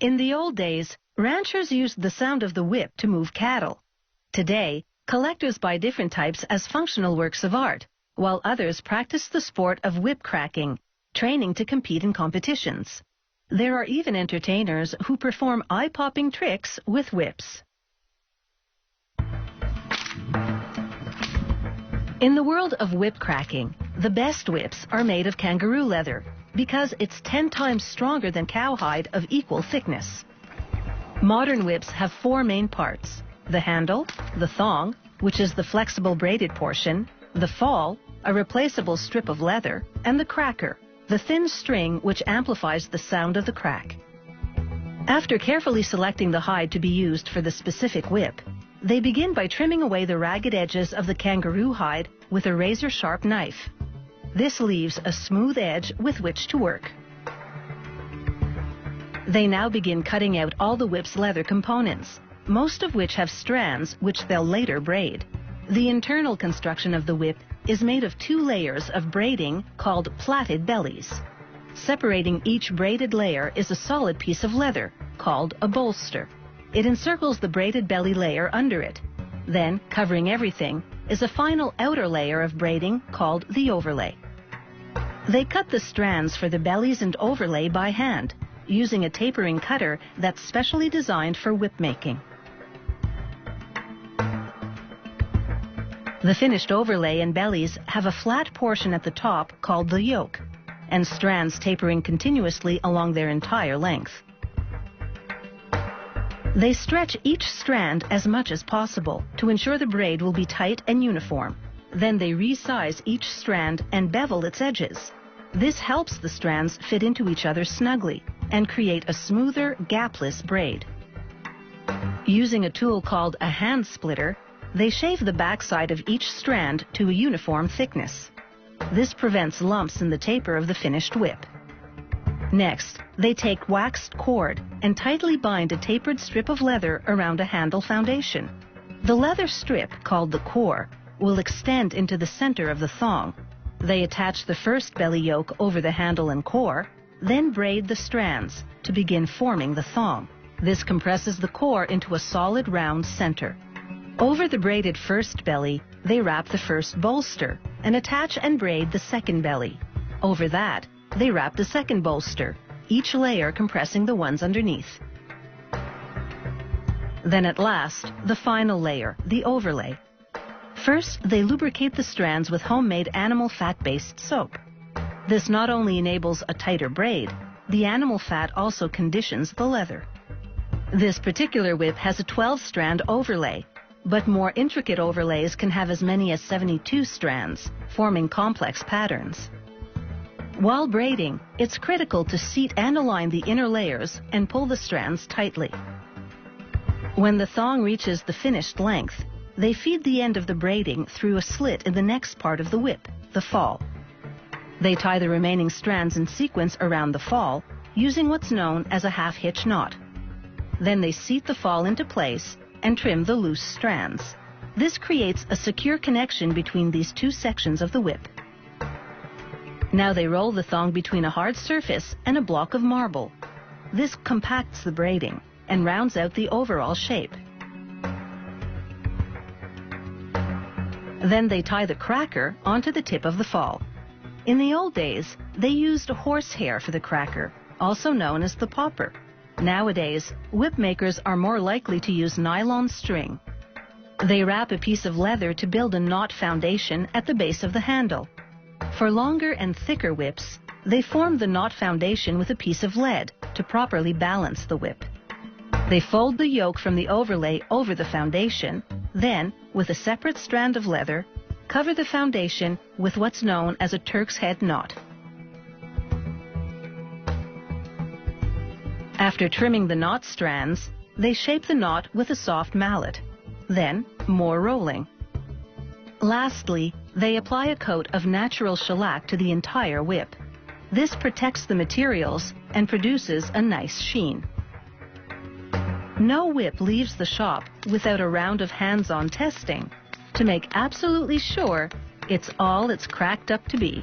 In the old days, ranchers used the sound of the whip to move cattle. Today, collectors buy different types as functional works of art, while others practice the sport of whip cracking, training to compete in competitions. There are even entertainers who perform eye-popping tricks with whips. In the world of whip cracking, the best whips are made of kangaroo leather because it's 10 times stronger than cowhide of equal thickness. Modern whips have 4 main parts: the handle, the thong, which is the flexible braided portion, the fall, a replaceable strip of leather, and the cracker, the thin string which amplifies the sound of the crack. After carefully selecting the hide to be used for the specific whip, they begin by trimming away the ragged edges of the kangaroo hide with a razor-sharp knife. This leaves a smooth edge with which to work. They now begin cutting out all the whip's leather components, most of which have strands which they'll later braid. The internal construction of the whip is made of 2 layers of braiding called plaited bellies. Separating each braided layer is a solid piece of leather called a bolster. It encircles the braided belly layer under it. Then, covering everything, is a final outer layer of braiding called the overlay. They cut the strands for the bellies and overlay by hand, using a tapering cutter that's specially designed for whip making. The finished overlay and bellies have a flat portion at the top called the yoke, and strands tapering continuously along their entire length. They stretch each strand as much as possible to ensure the braid will be tight and uniform. Then they resize each strand and bevel its edges. This helps the strands fit into each other snugly and create a smoother, gapless braid. Using a tool called a hand splitter, they shave the backside of each strand to a uniform thickness. This prevents lumps in the taper of the finished whip. Next, they take waxed cord and tightly bind a tapered strip of leather around a handle foundation. The leather strip, called the core, will extend into the center of the thong. They attach the first belly yoke over the handle and core, then braid the strands to begin forming the thong. This compresses the core into a solid round center. Over the braided first belly, they wrap the first bolster and attach and braid the second belly. Over that, they wrap the second bolster, each layer compressing the ones underneath. Then at last, the final layer, the overlay. First, they lubricate the strands with homemade animal fat-based soap. This not only enables a tighter braid, the animal fat also conditions the leather. This particular whip has a 12-strand overlay, but more intricate overlays can have as many as 72 strands, forming complex patterns. While braiding, it's critical to seat and align the inner layers and pull the strands tightly. When the thong reaches the finished length, they feed the end of the braiding through a slit in the next part of the whip, the fall. They tie the remaining strands in sequence around the fall, using what's known as a half-hitch knot. Then they seat the fall into place and trim the loose strands. This creates a secure connection between these 2 sections of the whip. Now they roll the thong between a hard surface and a block of marble. This compacts the braiding and rounds out the overall shape. Then they tie the cracker onto the tip of the fall. In the old days, they used horsehair for the cracker, also known as the popper. Nowadays, whip makers are more likely to use nylon string. They wrap a piece of leather to build a knot foundation at the base of the handle. For longer and thicker whips, they form the knot foundation with a piece of lead to properly balance the whip. They fold the yoke from the overlay over the foundation, then, with a separate strand of leather, cover the foundation with what's known as a Turk's head knot. After trimming the knot strands, they shape the knot with a soft mallet. Then, more rolling. Lastly, they apply a coat of natural shellac to the entire whip. This protects the materials and produces a nice sheen. No whip leaves the shop without a round of hands-on testing to make absolutely sure it's all it's cracked up to be.